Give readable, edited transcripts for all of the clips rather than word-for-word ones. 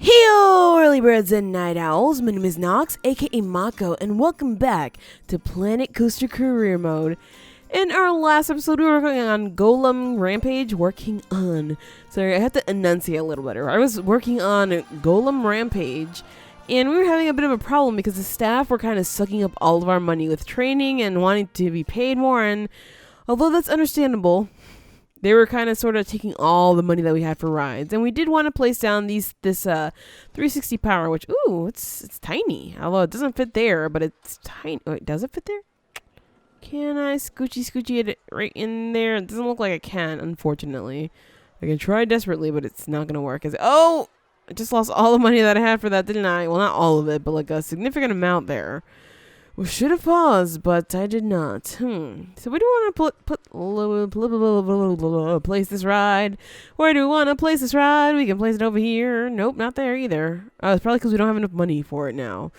Heyo, early birds and night owls. My name is Nox, aka Mako, and welcome back to Planet Coaster Career Mode. In our last episode, we were working on Golem Rampage. Sorry, I have to enunciate a little better. I was working on Golem Rampage, and we were having a bit of a problem because the staff were kind of sucking up all of our money with training and wanting to be paid more. And although that's understandable, they were kind of sort of taking all the money that we had for rides. And we did want to place down this 360 power, which, ooh, it's tiny. Although it doesn't fit there, but it's tiny. Wait, does it fit there? Can I scoochy it right in there? It doesn't look like I can, unfortunately. I can try desperately, but it's not going to work. Oh, I just lost all the money that I had for that, didn't I? Well, not all of it, but like a significant amount there. We should have paused, but I did not. So where do we want to place this ride? Where do we want to place this ride? We can place it over here. Nope, not there either. It's probably because we don't have enough money for it now.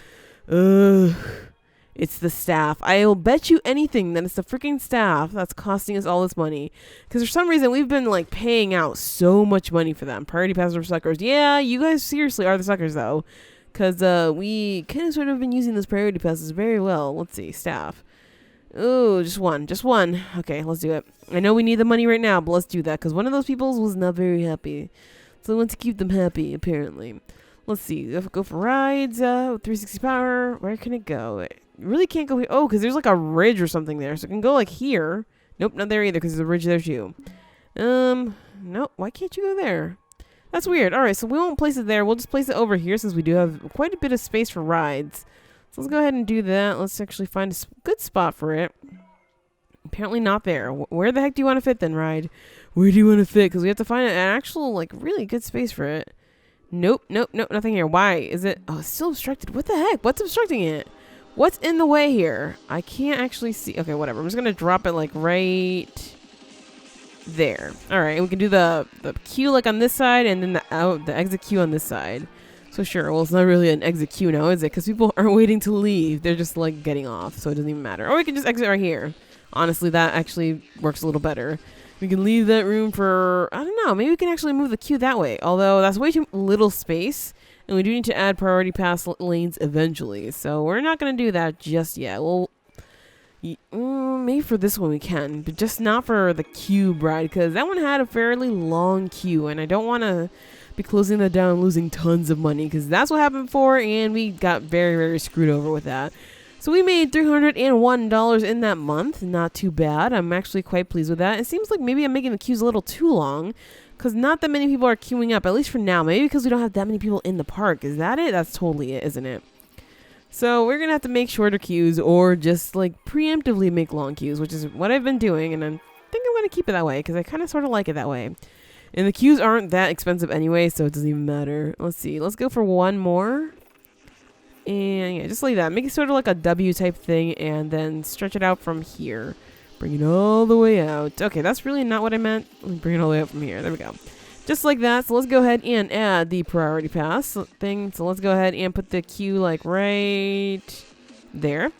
It's the staff. I'll bet you anything that it's the freaking staff that's costing us all this money. Because for some reason, we've been like paying out so much money for them. Priority passes are suckers. Yeah, you guys seriously are the suckers though. Because we kind of sort of been using those priority passes very well. Let's see, staff. Oh, just one. Okay, let's do it. I know we need the money right now, but let's do that. Because one of those people was not very happy. So I want to keep them happy, apparently. Let's see. Go for rides. 360 power. Where can it go? It really can't go here. Oh, because there's like a ridge or something there. So it can go like here. Nope, not there either because there's a ridge there too. Nope. Why can't you go there? That's weird. All right, so we won't place it there. We'll just place it over here since we do have quite a bit of space for rides. So let's go ahead and do that. Let's actually find a good spot for it. Apparently not there. Where the heck do you want to fit then, ride? Where do you want to fit? Because we have to find an actual, like, really good space for it. Nope, nothing here. Why is it? Oh, it's still obstructed. What the heck? What's obstructing it? What's in the way here? I can't actually see. Okay, whatever. I'm just going to drop it, like, right there. All right, and we can do the queue like on this side and then the exit queue on this side. So sure, well, it's not really an exit queue now, is it? Because people aren't waiting to leave. They're just like getting off, so it doesn't even matter. Or we can just exit right here. Honestly, that actually works a little better. We can leave that room for, I don't know, maybe we can actually move the queue that way. Although that's way too little space, and we do need to add priority pass lanes eventually. So we're not going to do that just yet. Well, maybe for this one we can, but just not for the cube ride, because that one had a fairly long queue, and I don't want to be closing that down and losing tons of money, because that's what happened before, and we got very, very screwed over with that. So we made $301 in that month. Not too bad. I'm actually quite pleased with that. It seems like maybe I'm making the queues a little too long, because not that many people are queuing up, at least for now. Maybe because we don't have that many people in the park. Is that it? That's totally it, isn't it? So we're going to have to make shorter queues or just like preemptively make long queues, which is what I've been doing. And I think I'm going to keep it that way because I kind of sort of like it that way. And the queues aren't that expensive anyway, so it doesn't even matter. Let's see. Let's go for one more. And yeah, just like that. Make it sort of like a W type thing and then stretch it out from here. Bring it all the way out. Okay, that's really not what I meant. Let me bring it all the way out from here. There we go. Just like that. So let's go ahead and add the priority pass thing. So let's go ahead and put the queue like right there.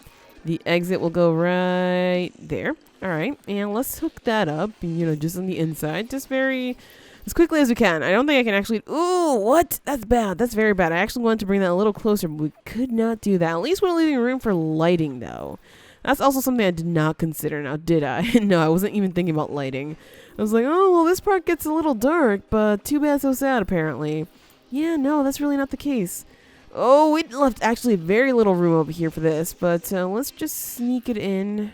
The exit will go right there. All right. And let's hook that up, just on the inside. Just as quickly as we can. I don't think I can actually. Ooh, what? That's bad. That's very bad. I actually wanted to bring that a little closer, but we could not do that. At least we're leaving room for lighting, though. That's also something I did not consider now, did I? No, I wasn't even thinking about lighting. I was like, oh, well, this part gets a little dark, but too bad, so sad, apparently. Yeah, no, that's really not the case. Oh, we left actually very little room over here for this, but let's just sneak it in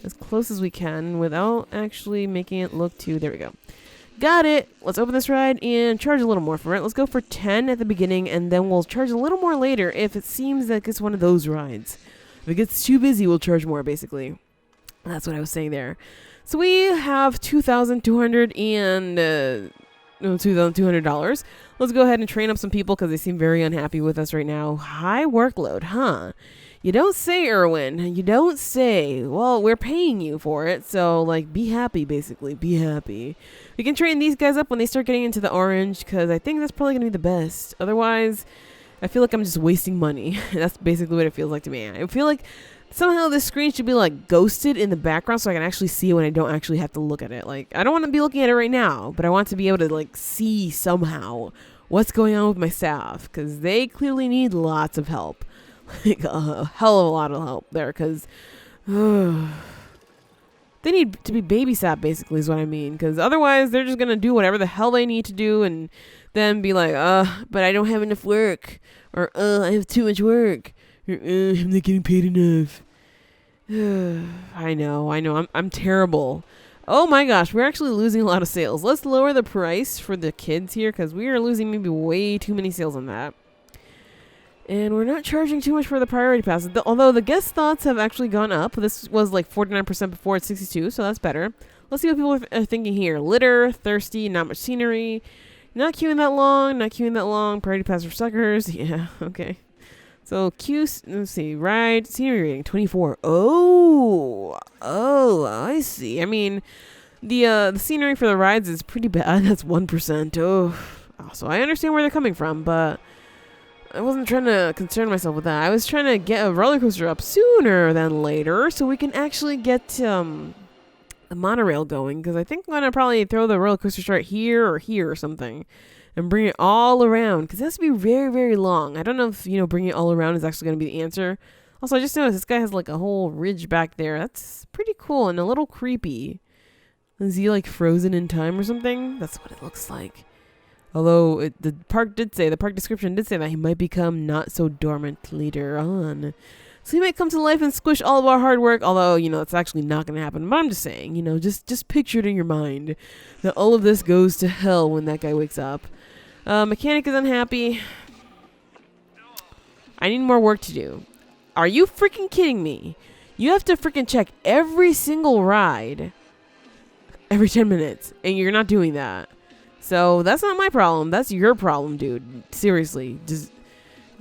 as close as we can without actually making it look too... There we go. Got it. Let's open this ride and charge a little more for it. Let's go for 10 at the beginning, and then we'll charge a little more later if it seems like it's one of those rides. If it gets too busy, we'll charge more, basically. That's what I was saying there. So we have $2,200. Let's go ahead and train up some people because they seem very unhappy with us right now. High workload, huh? You don't say, Erwin. You don't say. Well, we're paying you for it, so, like, be happy, basically. Be happy. We can train these guys up when they start getting into the orange because I think that's probably going to be the best. Otherwise, I feel like I'm just wasting money. That's basically what it feels like to me. I feel like somehow this screen should be like ghosted in the background so I can actually see it when I don't actually have to look at it. Like, I don't want to be looking at it right now, but I want to be able to like see somehow what's going on with my staff, because they clearly need lots of help. Like a hell of a lot of help there, because they need to be babysat, basically, is what I mean. Because otherwise, they're just going to do whatever the hell they need to do and then be like, but I don't have enough work. Or, I have too much work. Or, I'm not getting paid enough. I know. I'm terrible. Oh my gosh, we're actually losing a lot of sales. Let's lower the price for the kids here, because we are losing maybe way too many sales on that. And we're not charging too much for the priority pass. Although the guest thoughts have actually gone up. This was like 49% before, it's 62, so that's better. Let's see what people are thinking here. Litter, thirsty, not much scenery. Not queuing that long. Priority pass for suckers. Yeah, okay. So let's see, ride, scenery rating, 24. Oh, I see. I mean, the scenery for the rides is pretty bad. That's 1%. Oh, so I understand where they're coming from, but I wasn't trying to concern myself with that. I was trying to get a roller coaster up sooner than later so we can actually get the monorail going, because I think I'm going to probably throw the roller coaster start here or something and bring it all around, because it has to be very, very long. I don't know if, bringing it all around is actually going to be the answer. Also, I just noticed this guy has like a whole ridge back there. That's pretty cool and a little creepy. Is he like frozen in time or something? That's what it looks like. Although the park description did say that he might become not so dormant later on. So he might come to life and squish all of our hard work, although, it's actually not going to happen. But I'm just saying, just picture it in your mind that all of this goes to hell when that guy wakes up. Mechanic is unhappy. I need more work to do. Are you freaking kidding me? You have to freaking check every single ride every 10 minutes, and you're not doing that. So that's not my problem. That's your problem, dude. Seriously, just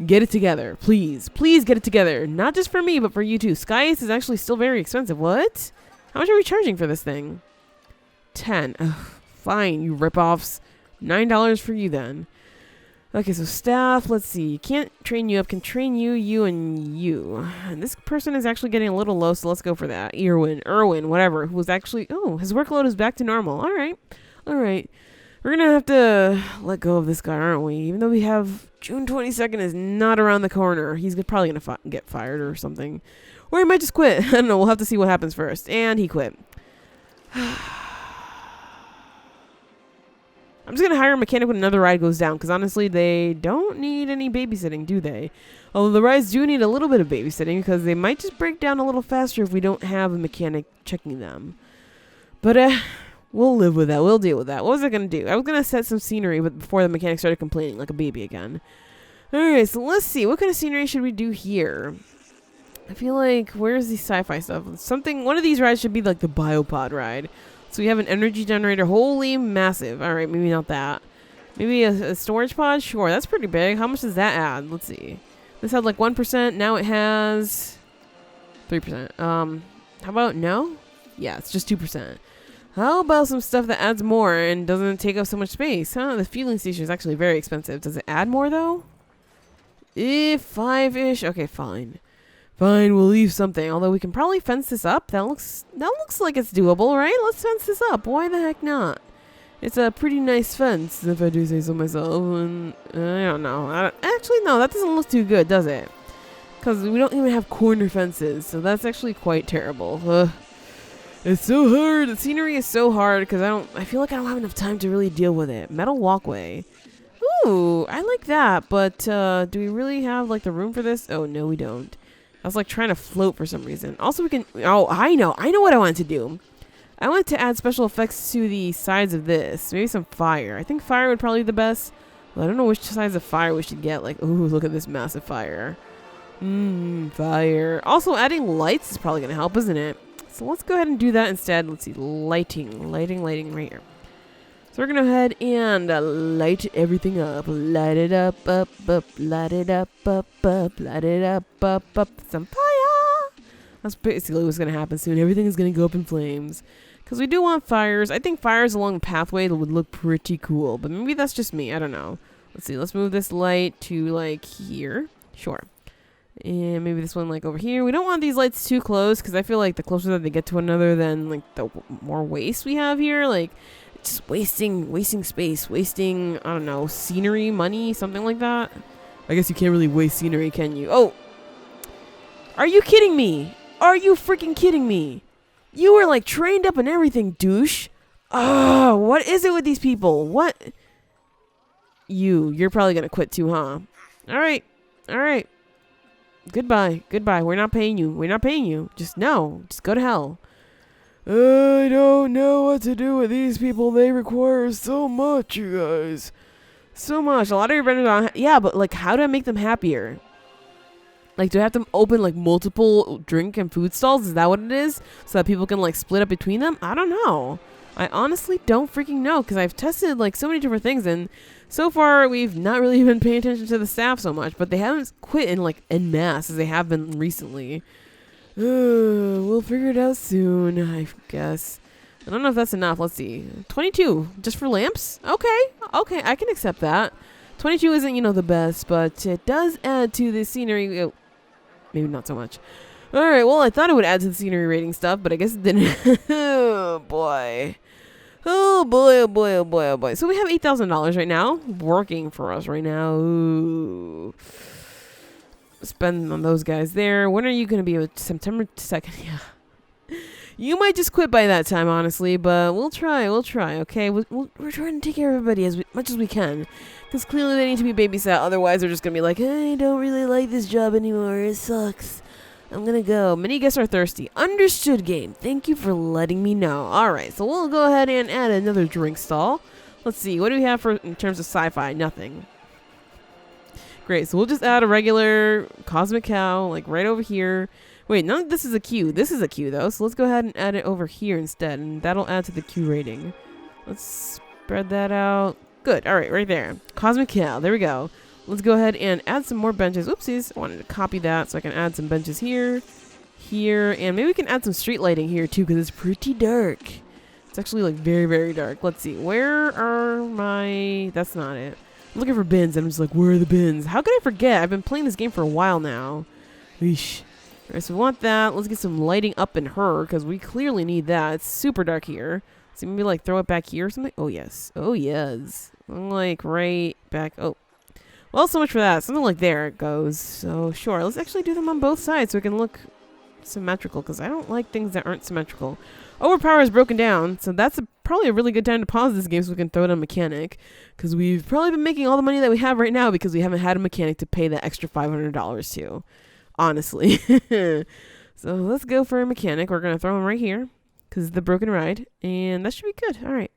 get it together. Please get it together. Not just for me, but for you too. Sky Ace is actually still very expensive. What? How much are we charging for this thing? 10. Ugh, fine, you ripoffs. $9 for you then. Okay, so staff, let's see. Can't train you up, can train you, and you. And this person is actually getting a little low, so let's go for that. Irwin, whatever, who was actually, his workload is back to normal. All right. We're going to have to let go of this guy, aren't we? Even though we have June 22nd is not around the corner. He's probably going to get fired or something. Or he might just quit. I don't know. We'll have to see what happens first. And he quit. I'm just going to hire a mechanic when another ride goes down, because honestly, they don't need any babysitting, do they? Although the rides do need a little bit of babysitting, because they might just break down a little faster if we don't have a mechanic checking them. But, we'll live with that. We'll deal with that. What was I going to do? I was going to set some scenery, but before the mechanic started complaining like a baby again. Alright, so let's see. What kind of scenery should we do here? I feel like, where's the sci-fi stuff? One of these rides should be like the biopod ride. So we have an energy generator. Holy massive. Alright, maybe not that. Maybe a storage pod? Sure, that's pretty big. How much does that add? Let's see. This had like 1%. Now it has 3%. How about no? Yeah, it's just 2%. How about some stuff that adds more and doesn't take up so much space? The fueling station is actually very expensive. Does it add more though? 5-ish. Okay, fine. Fine, we'll leave something. Although we can probably fence this up. That looks like it's doable, right? Let's fence this up. Why the heck not? It's a pretty nice fence, if I do say so myself. And I don't know. Actually, no, that doesn't look too good, does it? Because we don't even have corner fences, so that's actually quite terrible. It's so hard. The scenery is so hard because I feel like I don't have enough time to really deal with it. Metal walkway. Ooh, I like that, but do we really have like the room for this? Oh, no, we don't. I was like trying to float for some reason. Also, we can, I know what I wanted to do. I wanted to add special effects to the sides of this. Maybe some fire. I think fire would probably be the best. Well, I don't know which sides of fire we should get. Like, ooh, look at this massive fire. Fire. Also, adding lights is probably going to help, isn't it? So let's go ahead and do that instead. Let's see, lighting right here. So we're going to go ahead and light everything up. Light it up, light it up, light it up, some fire. That's basically what's going to happen soon. Everything is going to go up in flames. Because we do want fires. I think fires along the pathway would look pretty cool. But maybe that's just me. I don't know. Let's see. Let's move this light to like here. Sure. And maybe this one like over here. We don't want these lights too close because I feel like the closer that they get to one another, then like the more waste we have here. Like Just wasting space, wasting, I don't know, scenery, money, something like that. I guess you can't really waste scenery, can you? Oh! Are you kidding me? Are you freaking kidding me? You were like trained up and everything, douche. Oh, what is it with these people? What? You're probably gonna quit too, huh? Alright. Alright. Goodbye. Goodbye. We're not paying you. We're not paying you. Just no. Just go to hell. I don't know what to do with these people. They require so much, you guys. So much. A lot of your vendors are... Yeah, but like, how do I make them happier? Like, do I have them open like multiple drink and food stalls? Is that what it is? So that people can like split up between them? I don't know. I honestly don't freaking know, because I've tested like so many different things, and so far we've not really been paying attention to the staff so much, but they haven't quit in like en masse as they have been recently. We'll figure it out soon, I guess. I don't know if that's enough. Let's see. 22 just for lamps? Okay. Okay, I can accept that. 22 isn't, you know, the best, but it does add to the scenery. Oh, maybe not so much. Alright, well, I thought it would add to the scenery rating stuff, but I guess it didn't. Oh, boy. Oh, boy, oh, boy, oh, boy, oh, boy. So we have $8,000 right now. Working for us right now. Ooh. Spend on those guys there. When are you going to be? September 2nd? Yeah. You might just quit by that time, honestly, but we'll try. We'll try, okay? We're trying to take care of everybody as much as we can. Because clearly they need to be babysat. Otherwise, they're just going to be like, I don't really like this job anymore. It sucks. I'm going to go. Many guests are thirsty. Understood, game. Thank you for letting me know. All right, so we'll go ahead and add another drink stall. Let's see. What do we have for in terms of sci-fi? Nothing. Great, so we'll just add a regular cosmic cow, like right over here. Wait, no, this is a queue. This is a queue, though, so let's go ahead and add it over here instead, and that'll add to the queue rating. Let's spread that out. Good, all right, right there. Cosmic cow, there we go. Let's go ahead and add some more benches. Oopsies, I wanted to copy that so I can add some benches here, here, and maybe we can add some street lighting here, too, because it's pretty dark. It's actually, like, very, very dark. Let's see, where are my... That's not it. I'm looking for bins, and I'm just like, where are the bins? How could I forget? I've been playing this game for a while now. Eesh. Alright, so we want that. Let's get some lighting up in her, because we clearly need that. It's super dark here. So maybe, like, throw it back here or something? Oh, yes. Oh, yes. Like, right back. Oh. Well, so much for that. Something like there it goes. So, sure. Let's actually do them on both sides so we can look symmetrical, because I don't like things that aren't symmetrical. Overpower is broken down, so that's probably a really good time to pause this game so we can throw it on mechanic, because we've probably been making all the money that we have right now because we haven't had a mechanic to pay that extra $500 to. Honestly. So let's go for a mechanic. We're going to throw him right here because it's the broken ride, and that should be good. All right.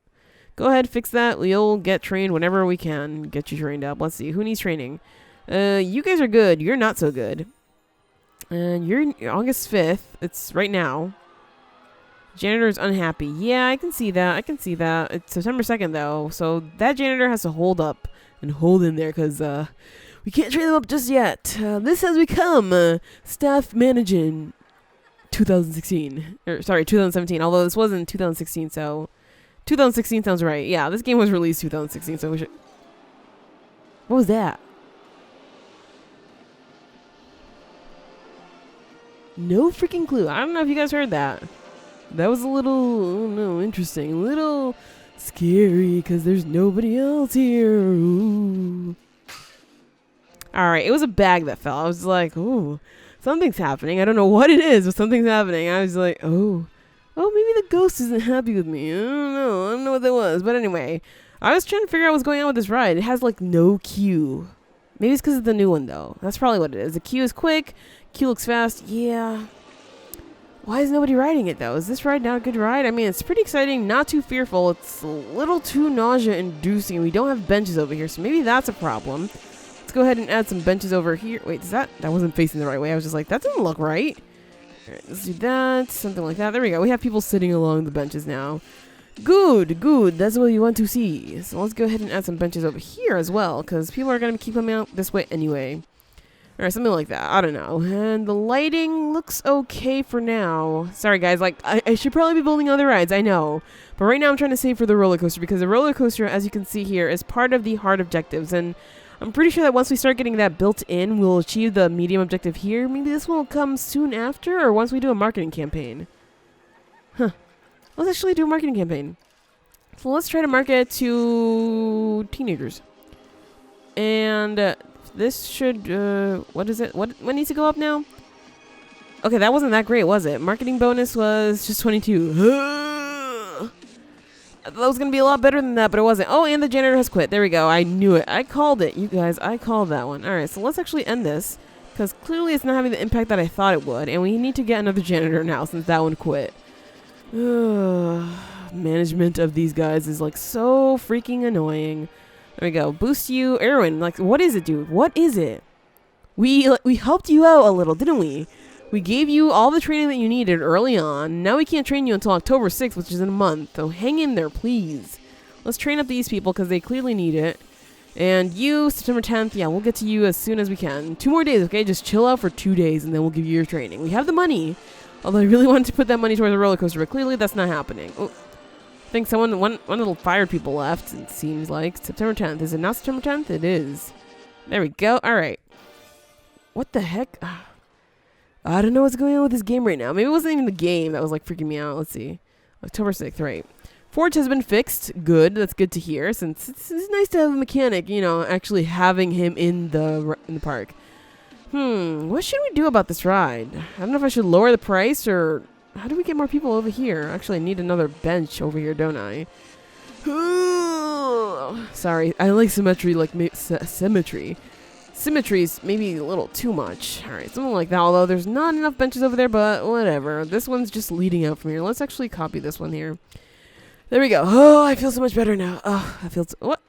Go ahead, fix that. We'll get trained whenever we can. Get you trained up. Let's see. Who needs training? You guys are good. You're not so good. And you're August 5th. It's right now. Janitor is unhappy. Yeah, I can see that. I can see that. It's September 2nd, though. So that janitor has to hold up and hold in there because we can't train them up just yet. This has become staff managing 2016. Sorry, 2017. Although this wasn't 2016, so 2016 sounds right. Yeah, this game was released 2016, so we should... What was that? No freaking clue. I don't know if you guys heard that. That was a little, oh no, interesting. A little scary because there's nobody else here. Ooh. Alright, it was a bag that fell. I was like, ooh, something's happening. I don't know what it is, but something's happening. I was like, oh, maybe the ghost isn't happy with me. I don't know what that was. But anyway, I was trying to figure out what's going on with this ride. It has like no queue. Maybe it's because of the new one though. That's probably what it is. The queue is quick. Queue looks fast. Yeah. Why is nobody riding it, though? Is this ride not a good ride? I mean, it's pretty exciting, not too fearful. It's a little too nausea-inducing. We don't have benches over here, so maybe that's a problem. Let's go ahead and add some benches over here. Wait, that wasn't facing the right way. I was just like, that doesn't look right. All right, let's do that. Something like that. There we go. We have people sitting along the benches now. Good, good. That's what you want to see. So let's go ahead and add some benches over here as well, because people are going to keep coming out this way anyway. Or something like that. I don't know. And the lighting looks okay for now. Sorry, guys. Like, I should probably be building other rides. I know. But right now I'm trying to save for the roller coaster because the roller coaster, as you can see here, is part of the hard objectives. And I'm pretty sure that once we start getting that built in, we'll achieve the medium objective here. Maybe this one will come soon after or once we do a marketing campaign. Huh. Let's actually do a marketing campaign. So let's try to market to teenagers. And this should, what is it? What needs to go up now? Okay, that wasn't that great, was it? Marketing bonus was just 22. That was going to be a lot better than that, but it wasn't. Oh, and the janitor has quit. There we go. I knew it. I called it. You guys, I called that one. All right, so let's actually end this, because clearly it's not having the impact that I thought it would, and we need to get another janitor now since that one quit. Management of these guys is like so freaking annoying. There we go. Boost you, Erwin. Like, what is it, dude? What is it? We helped you out a little, didn't we? We gave you all the training that you needed early on. Now we can't train you until October 6th, which is in a month. So hang in there, please. Let's train up these people because they clearly need it. And you, September 10th, yeah, we'll get to you as soon as we can. 2 more days, okay? Just chill out for 2 days and then we'll give you your training. We have the money. Although I really wanted to put that money towards a roller coaster, but clearly that's not happening. Oh, I think one of the fired people left, it seems like. September 10th. Is it not September 10th? It is. There we go. All right. What the heck? I don't know what's going on with this game right now. Maybe it wasn't even the game that was like freaking me out. Let's see. October 6th, right. Forge has been fixed. Good. That's good to hear, since it's nice to have a mechanic, you know, actually having him in the park. What should we do about this ride? I don't know if I should lower the price, or how do we get more people over here? Actually, I need another bench over here, don't I? Sorry, I like symmetry, like symmetry. Symmetry's maybe a little too much. All right, something like that, although there's not enough benches over there, but whatever. This one's just leading out from here. Let's actually copy this one here. There we go. Oh, I feel so much better now. Oh, I feel what?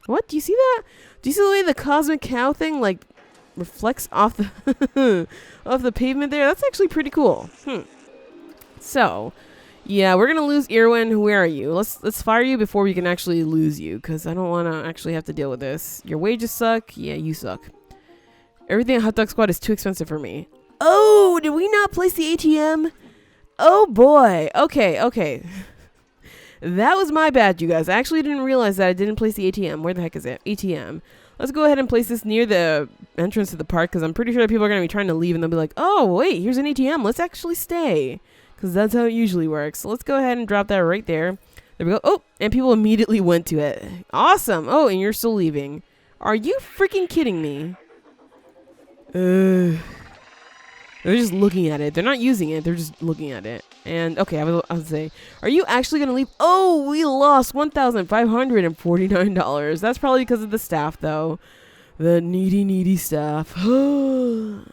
What? Do you see that? Do you see the way the cosmic cow thing, like, reflects off the off the pavement there? That's actually pretty cool. So, yeah, we're gonna lose Irwin. Where are you? Let's fire you before we can actually lose you, because I don't want to actually have to deal with this. Your wages suck. Yeah, you suck. Everything at Hot Dog Squad is too expensive for me. Oh, did we not place the ATM? Oh boy. Okay. That was my bad, you guys. I actually didn't realize that I didn't place the ATM. Where the heck is it? ATM. Let's go ahead and place this near the entrance to the park, because I'm pretty sure that people are going to be trying to leave and they'll be like, oh, wait, here's an ATM. Let's actually stay, because that's how it usually works. So let's go ahead and drop that right there. There we go. Oh, and people immediately went to it. Awesome. Oh, and you're still leaving. Are you freaking kidding me? They're just looking at it. They're not using it. They're just looking at it. And, okay, I would say, are you actually going to leave? Oh, we lost $1,549. That's probably because of the staff, though. The needy staff. So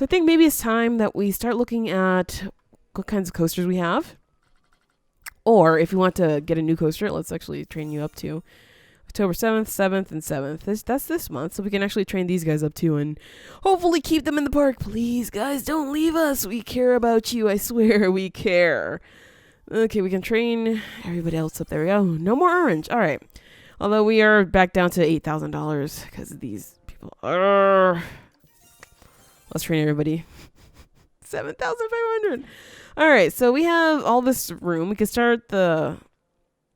I think maybe it's time that we start looking at what kinds of coasters we have. Or if you want to get a new coaster, let's actually train you up to October 7th, 7th, and 7th. That's this month, so we can actually train these guys up too and hopefully keep them in the park. Please, guys, don't leave us. We care about you. I swear we care. Okay, we can train everybody else up. There we go. No more orange. All right. Although we are back down to $8,000 because of these people. Let's train everybody. 7,500. All right, so we have all this room. We can start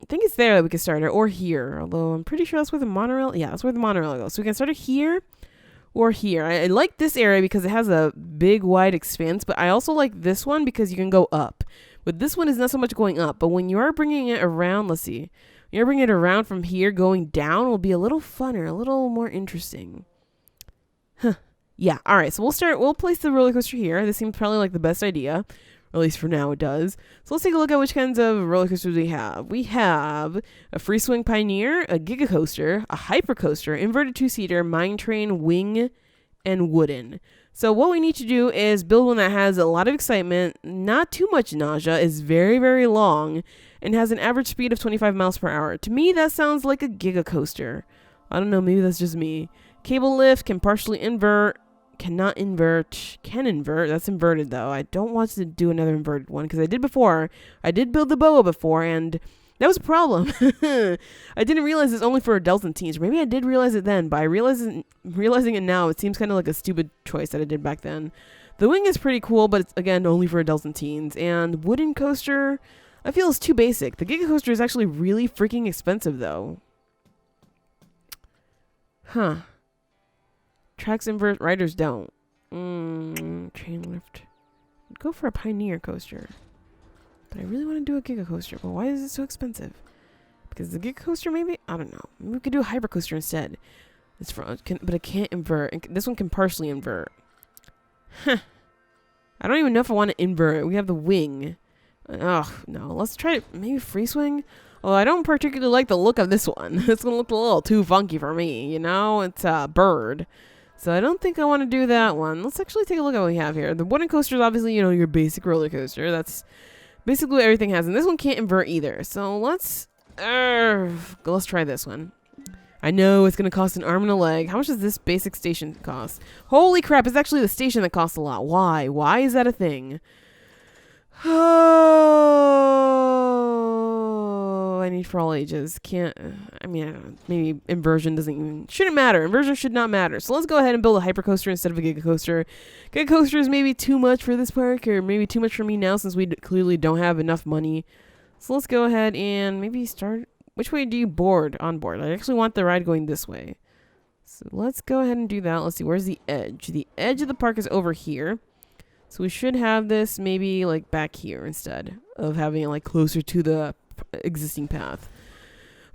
I think it's there that we can start it, or here. Although I'm pretty sure that's where the monorail. Yeah, that's where the monorail goes. So we can start it here or here. I like this area because it has a big, wide expanse, but I also like this one because you can go up. But this one is not so much going up. But when you are bringing it around, let's see. When you're bringing it around from here, going down will be a little funner, a little more interesting. Huh. Yeah. All right. So we'll place the roller coaster here. This seems probably like the best idea. Or at least for now it does. So let's take a look at which kinds of roller coasters we have. We have a Free Swing Pioneer, a Giga Coaster, a Hypercoaster, inverted 2-seater, Mine Train, Wing, and Wooden. So what we need to do is build one that has a lot of excitement, not too much nausea, is very, very long, and has an average speed of 25 miles per hour. To me, that sounds like a Giga Coaster. I don't know, maybe that's just me. Cable lift, can partially invert, cannot invert, can invert. That's inverted though. I don't want to do another inverted one because I did before. I did build the boa before and that was a problem. I didn't realize it's only for adults and teens. Maybe I did realize it then, but realizing it now, it seems kind of like a stupid choice that I did back then. The wing is pretty cool, but it's again only for adults and teens. And wooden coaster, I feel is too basic. The Giga Coaster is actually really freaking expensive though. Huh. Tracks invert, riders don't. Train lift. Go for a Pioneer coaster. But I really want to do a Giga Coaster. But why is it so expensive? Because the Giga Coaster, maybe? I don't know. Maybe we could do a hypercoaster instead. But it can't invert. This one can partially invert. Huh. I don't even know if I want to invert. We have the wing. Oh, no. Let's try it. Maybe free swing? Well, I don't particularly like the look of this one. It's going to look a little too funky for me, you know? It's a bird. So I don't think I want to do that one. Let's actually take a look at what we have here. The wooden coaster is obviously, you know, your basic roller coaster. That's basically what everything has. And this one can't invert either. So let's try this one. I know it's going to cost an arm and a leg. How much does this basic station cost? Holy crap, it's actually the station that costs a lot. Why? Why is that a thing? Oh, I need for all ages. Can't, I mean, I don't know. Maybe inversion shouldn't matter. Inversion should not matter. So let's go ahead and build a hypercoaster instead of a giga coaster. Giga coaster is maybe too much for this park, or maybe too much for me now since we clearly don't have enough money. So let's go ahead and maybe start. Which way do you board? On board. I actually want the ride going this way. So let's go ahead and do that. Let's see. Where's the edge? The edge of the park is over here. So we should have this maybe like back here instead of having it like closer to the existing path.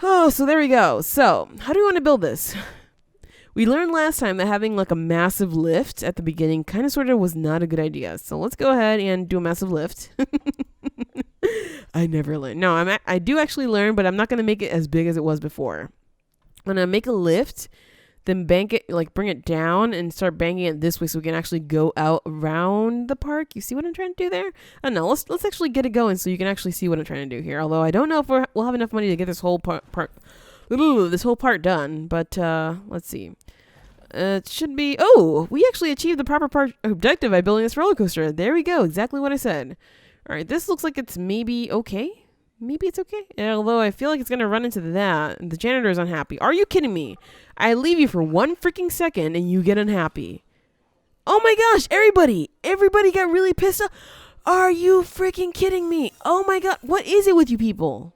Oh, so there we go. So how do we want to build this? We learned last time that having like a massive lift at the beginning kind of sort of was not a good idea. So let's go ahead and do a massive lift. I never learned. No, I do actually learn, but I'm not going to make it as big as it was before. I'm going to make a lift, then bank it, like bring it down and start banging it this way so we can actually go out around the park. You see what I'm trying to do there? I don't know. Let's actually get it going so you can actually see what I'm trying to do here. Although I don't know if we'll have enough money to get this whole part done. But let's see. It should be. Oh, we actually achieved the proper objective by building this roller coaster. There we go. Exactly what I said. All right, this looks like it's maybe okay. Maybe it's okay. Although I feel like it's going to run into that. The janitor is unhappy. Are you kidding me? I leave you for 1 freaking second and you get unhappy. Oh my gosh, everybody got really pissed off. Are you freaking kidding me? Oh my god, what is it with you people?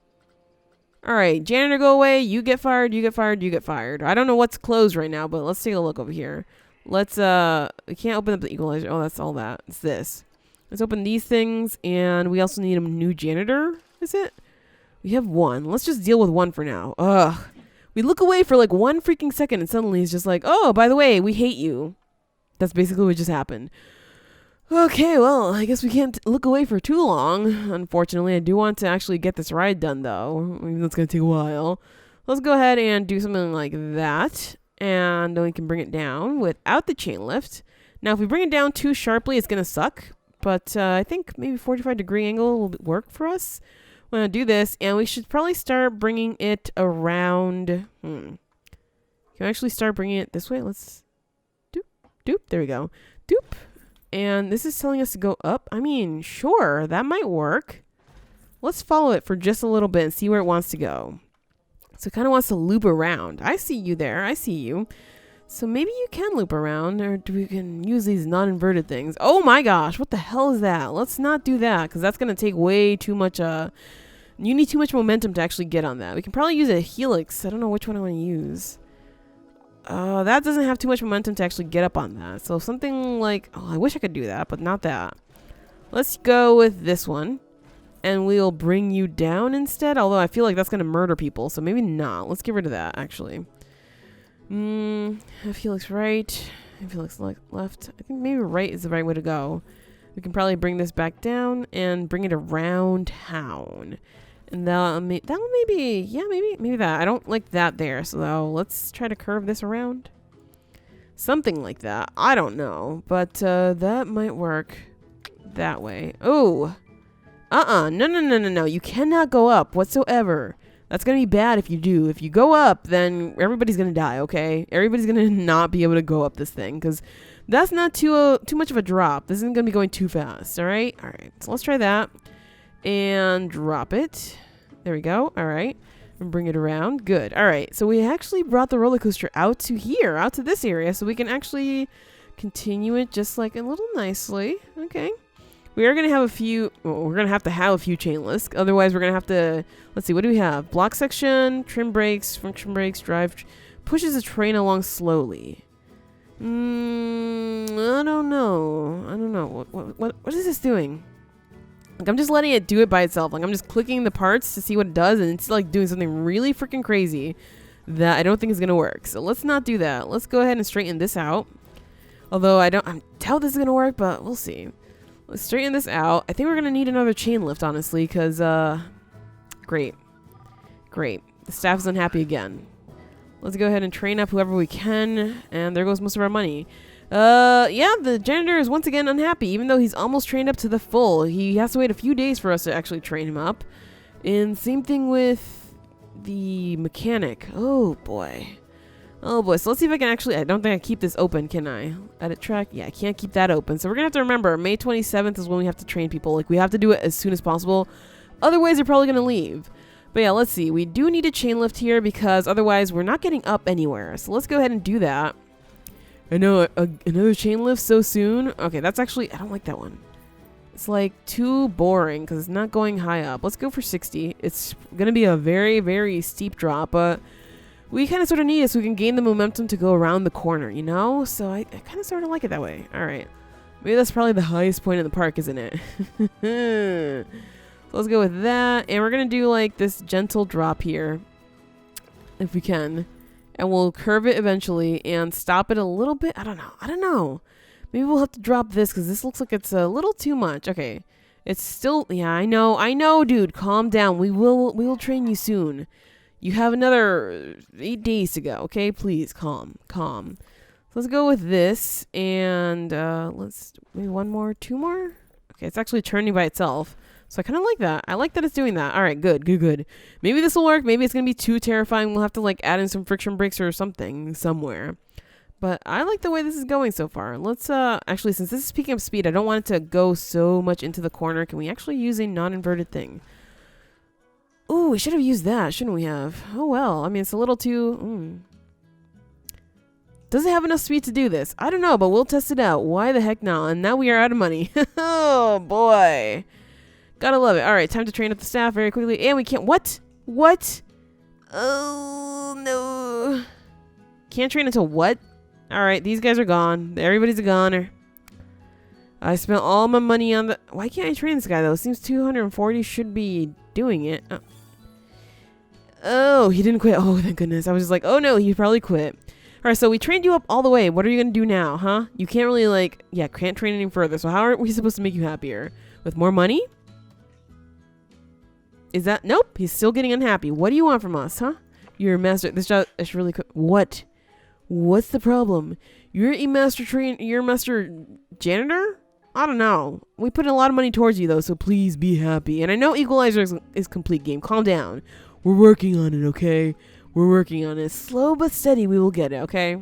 All right, janitor, go away. You get fired, you get fired, you get fired. I don't know what's closed right now, but let's take a look over here. Let's, we can't open up the equalizer. Oh, that's all that. It's this. Let's open these things, and we also need a new janitor, is it? We have one. Let's just deal with one for now. Ugh. We look away for like 1 freaking second, and suddenly it's just like, oh, by the way, we hate you. That's basically what just happened. Okay, well, I guess we can't look away for too long. Unfortunately, I do want to actually get this ride done, though. I mean, that's going to take a while. Let's go ahead and do something like that, and then we can bring it down without the chain lift. Now, if we bring it down too sharply, it's going to suck. But I think maybe 45-degree angle will work for us. We're going to do this, and we should probably start bringing it around. Can we actually start bringing it this way? Let's doop, doop. There we go. Doop. And this is telling us to go up. I mean, sure, that might work. Let's follow it for just a little bit and see where it wants to go. So it kind of wants to loop around. I see you there. I see you. So maybe you can loop around, or we can use these non-inverted things. Oh my gosh, what the hell is that? Let's not do that, because that's going to take way too much, you need too much momentum to actually get on that. We can probably use a helix. I don't know which one I want to use. That doesn't have too much momentum to actually get up on that. So something like, oh, I wish I could do that, but not that. Let's go with this one, and we'll bring you down instead, although I feel like that's going to murder people, so maybe not. Let's get rid of that, actually. Helix right, Helix left. I think maybe right is the right way to go. We can probably bring this back down and bring it around town. And that one maybe, yeah, maybe that. I don't like that there, so let's try to curve this around. Something like that. I don't know, but that might work that way. Oh, no. You cannot go up whatsoever. That's going to be bad if you do. If you go up, then everybody's going to die, okay? Everybody's going to not be able to go up this thing, because that's not too much of a drop. This isn't going to be going too fast, all right? All right, so let's try that. And drop it. There we go. All right. And bring it around. Good. All right, so we actually brought the roller coaster out to here, out to this area, so we can actually continue it just like a little nicely. Okay. We are going to have we're going to have a few chainless. Otherwise, we're going to have to, let's see, what do we have? Block section, trim brakes, function brakes, drive, pushes the train along slowly. I don't know. What is this doing? Like, I'm just letting it do it by itself. Like, I'm just clicking the parts to see what it does, and it's like doing something really freaking crazy that I don't think is gonna work. So let's not do that. Let's go ahead and straighten this out. Although I doubt this is gonna work, but we'll see. Let's straighten this out. I think we're gonna need another chain lift, honestly, because great. The staff is unhappy again. Let's go ahead and train up whoever we can, and there goes most of our money. Yeah, the janitor is once again unhappy, even though he's almost trained up to the full. He has to wait a few days for us to actually train him up. And same thing with the mechanic. Oh boy. So let's see if I can actually, I don't think I keep this open, can I? Edit track? Yeah, I can't keep that open. So we're gonna have to remember, May 27th is when we have to train people. Like, we have to do it as soon as possible. Otherwise, they're probably gonna leave. But yeah, let's see. We do need a chain lift here because otherwise we're not getting up anywhere. So let's go ahead and do that. I know, another chain lift so soon? Okay, that's actually, I don't like that one. It's like too boring because it's not going high up. Let's go for 60. It's going to be a very, very steep drop, but we kind of sort of need it so we can gain the momentum to go around the corner, you know? So I kind of sort of like it that way. All right. Maybe that's probably the highest point in the park, isn't it? So let's go with that. And we're going to do like this gentle drop here if we can. And we'll curve it eventually and stop it a little bit. I don't know. Maybe we'll have to drop this because this looks like it's a little too much. Okay. It's still, yeah, I know, dude. Calm down. We will train you soon. You have another 8 days to go. Okay, please, calm. So let's go with this. And let's, maybe 1 more, 2 more. Okay, it's actually turning by itself. So I kind of like that. I like that it's doing that. All right, good. Maybe this will work. Maybe it's going to be too terrifying. We'll have to like add in some friction brakes or something somewhere. But I like the way this is going so far. Let's actually, since this is picking up speed, I don't want it to go so much into the corner. Can we actually use a non-inverted thing? Ooh, we should have used that, shouldn't we have? Oh well. I mean, it's a little too... Does it have enough speed to do this? I don't know, but we'll test it out. Why the heck not? And now we are out of money. Oh boy. Gotta love it. All right, time to train up the staff very quickly. And we can't... What? Oh, no. Can't train until what? All right, these guys are gone. Everybody's a goner. I spent all my money on the... Why can't I train this guy, though? It seems 240 should be doing it. Oh, he didn't quit. Oh, thank goodness. I was just like, oh, no, he probably quit. All right, so we trained you up all the way. What are you going to do now, huh? You can't really, like... Yeah, can't train any further. So how are we supposed to make you happier? With more money? Is that... Nope. He's still getting unhappy. What do you want from us, huh? You're a master... This job is really... What? What's the problem? You're a master You're a master janitor? I don't know. We put a lot of money towards you, though, so please be happy. And I know Equalizer is complete game. Calm down. We're working on it, okay? We're working on it. Slow but steady, we will get it, okay?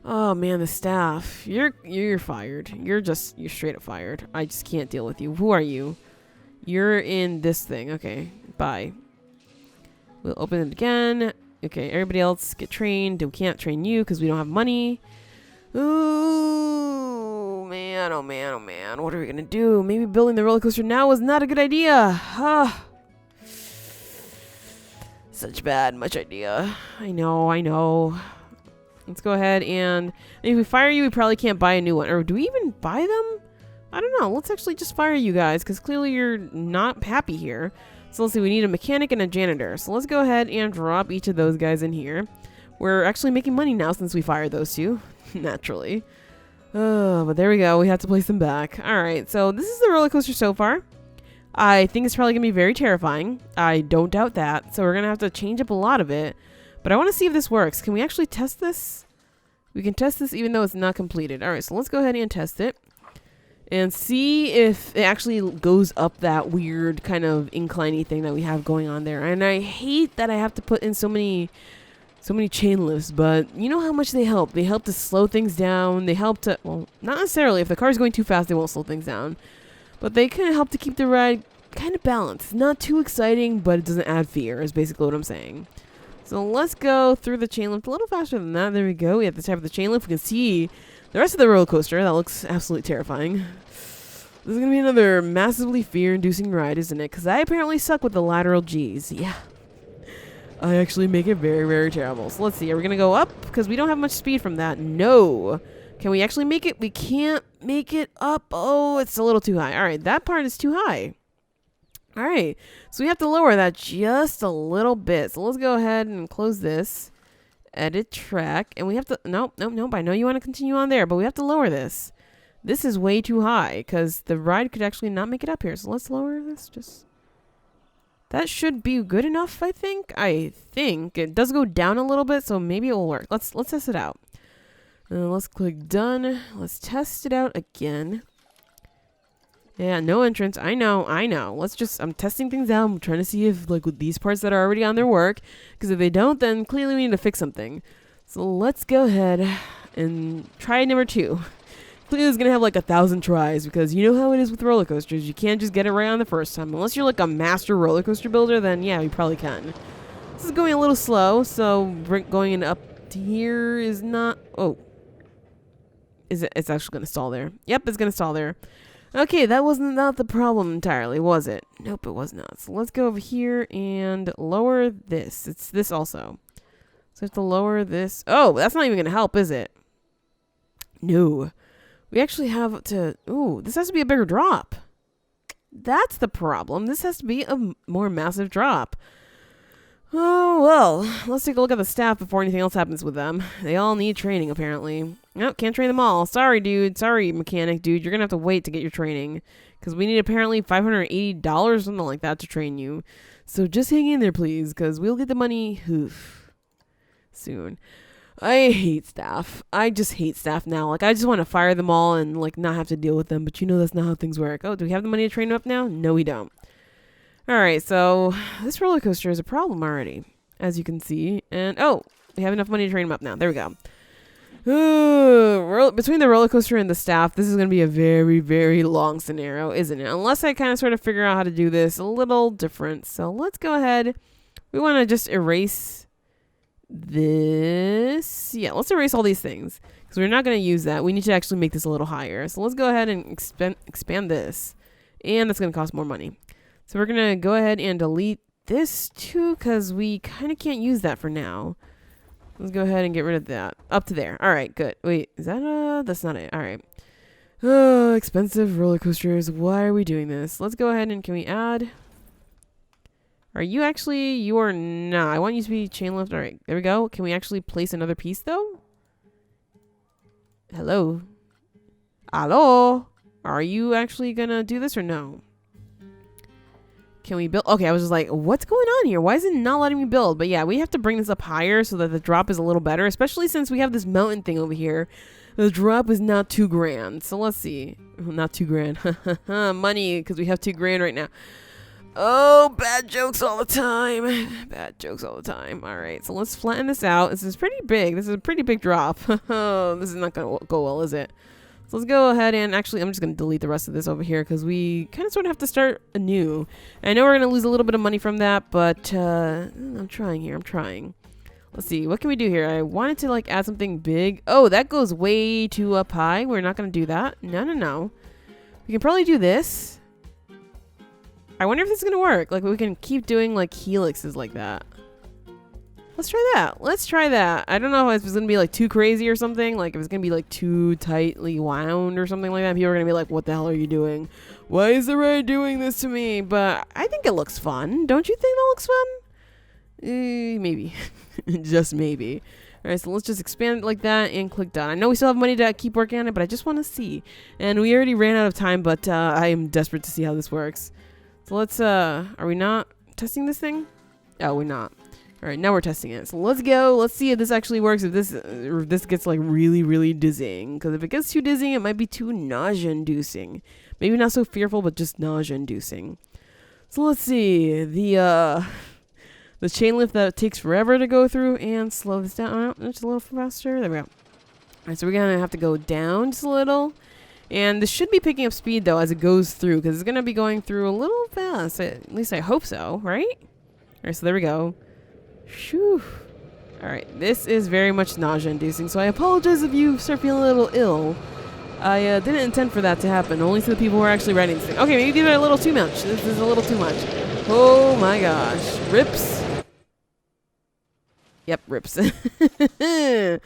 Oh, man, the staff. You're fired. You're straight up fired. I just can't deal with you. Who are you? You're in this thing. Okay, bye. We'll open it again. Okay, everybody else get trained. We can't train you because we don't have money. Ooh, man, oh man, oh man. What are we gonna do? Maybe building the roller coaster now was not a good idea. Such much idea. I know. Let's go ahead and if we fire you, we probably can't buy a new one. Or do we even buy them? I don't know. Let's actually just fire you guys because clearly you're not happy here. So let's see. We need a mechanic and a janitor. So let's go ahead and drop each of those guys in here. We're actually making money now since we fired those two. Naturally. Oh, but there we go. We have to place them back. All right. So this is the roller coaster so far. I think it's probably going to be very terrifying. I don't doubt that. So we're going to have to change up a lot of it. But I want to see if this works. Can we actually test this? We can test this even though it's not completed. All right. So let's go ahead and test it. And see if it actually goes up that weird kind of incline-y thing that we have going on there. And I hate that I have to put in so many chain lifts, but you know how much they help. They help to slow things down. They help to, well, not necessarily. If the car's going too fast, they won't slow things down. But they kind of help to keep the ride kind of balanced. Not too exciting, but it doesn't add fear, is basically what I'm saying. So let's go through the chain lift a little faster than that. There we go. We have the type of the chain lift. We can see the rest of the roller coaster. That looks absolutely terrifying. This is going to be another massively fear-inducing ride, isn't it? Because I apparently suck with the lateral G's. Yeah. I actually make it very, very terrible. So let's see. Are we going to go up? Because we don't have much speed from that. No. Can we actually make it? We can't make it up. Oh, it's a little too high. All right, that part is too high. All right, so we have to lower that just a little bit. So let's go ahead and close this. Edit track. And we have to... Nope. I know you want to continue on there, but we have to lower this. This is way too high because the ride could actually not make it up here. So let's lower this. Just... That should be good enough, I think. It does go down a little bit, so maybe it will work. Let's test it out. Let's click done. Let's test it out again. Yeah, no entrance. I know. I'm testing things out. I'm trying to see if, like, with these parts that are already on their work. Because if they don't, then clearly we need to fix something. So let's go ahead and try number 2. Clearly it's going to have, like, 1,000 tries. Because you know how it is with roller coasters. You can't just get it right on the first time. Unless you're, like, a master roller coaster builder, then, yeah, you probably can. This is going a little slow. So going up to here is not... Oh. It's actually going to stall there. Yep, it's going to stall there. Okay, that wasn't not the problem entirely, was it? Nope, it was not. So let's go over here and lower this. It's this also. So I have to lower this. Oh, that's not even going to help, is it? No. We actually have to... Ooh, this has to be a bigger drop. That's the problem. This has to be a more massive drop. Oh, well. Let's take a look at the staff before anything else happens with them. They all need training, apparently. Nope, can't train them all. Sorry, dude. Sorry, mechanic, dude. You're going to have to wait to get your training. Because we need apparently $580 or something like that to train you. So just hang in there, please. Because we'll get the money soon. I hate staff. I just hate staff now. Like, I just want to fire them all and, like, not have to deal with them. But you know that's not how things work. Oh, do we have the money to train them up now? No, we don't. Alright, so this roller coaster is a problem already, as you can see. And, oh, we have enough money to train them up now. There we go. Between the roller coaster and the staff, this is going to be a very, very long scenario, isn't it? Unless I kind of sort of figure out how to do this a little different. So let's go ahead. We want to just erase this. Yeah, let's erase all these things because we're not going to use that. We need to actually make this a little higher. So let's go ahead and expand this. And that's going to cost more money. So we're going to go ahead and delete this too because we kind of can't use that for now. Let's go ahead and get rid of that. Up to there. All right, good. Wait, is that that's not it. All right. Oh, expensive roller coasters. Why are we doing this? Let's go ahead and can we add? Are you actually, you are not. I want you to be chain lift. All right, there we go. Can we actually place another piece though? Hello? Hello? Are you actually going to do this or no? Can we build? Okay, I was just like, what's going on here? Why is it not letting me build? But yeah, we have to bring this up higher so that the drop is a little better, especially since we have this mountain thing over here. The drop is not $2 grand. So let's see. Not $2 grand. Money, because we have $2 grand right now. Oh, bad jokes all the time. Bad jokes all the time. All right, so let's flatten this out. This is pretty big. This is a pretty big drop. Oh, this is not going to go well, is it? So let's go ahead and actually, I'm just going to delete the rest of this over here because we kind of sort of have to start anew. I know we're going to lose a little bit of money from that, but I'm trying here. I'm trying. Let's see. What can we do here? I wanted to like add something big. Oh, that goes way too up high. We're not going to do that. No. We can probably do this. I wonder if this is going to work. Like we can keep doing like helixes like that. Let's try that. Let's try that. I don't know if it's going to be like too crazy or something. Like if it's going to be like too tightly wound or something like that. People are going to be like, what the hell are you doing? Why is the ride doing this to me? But I think it looks fun. Don't you think that looks fun? Maybe. Just maybe. All right, so let's just expand it like that and click done. I know we still have money to keep working on it, but I just want to see. And we already ran out of time, but I am desperate to see how this works. So let's, are we not testing this thing? Oh, we're not. All right, now we're testing it. So let's go. Let's see if this actually works. If this gets like really, really dizzying. Because if it gets too dizzying, it might be too nausea-inducing. Maybe not so fearful, but just nausea-inducing. So let's see. The chain lift that takes forever to go through and slow this down just a little faster. There we go. All right, so we're going to have to go down just a little. And this should be picking up speed, though, as it goes through. Because it's going to be going through a little fast. At least I hope so, right? All right, so there we go. Whew. Alright, this is very much nausea-inducing, so I apologize if you start feeling a little ill. I didn't intend for that to happen, only to the people who are actually writing this thing. Okay, maybe these are a little too much. This is a little too much. Oh my gosh. Rips. Yep, rips. Alright,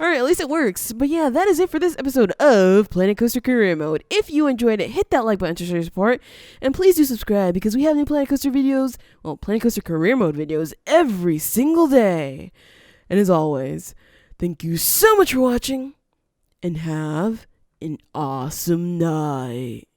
Alright, at least it works. But yeah, that is it for this episode of Planet Coaster Career Mode. If you enjoyed it, hit that like button to show your support. And please do subscribe because we have new Planet Coaster videos, Planet Coaster Career Mode videos every single day. And as always, thank you so much for watching and have an awesome night.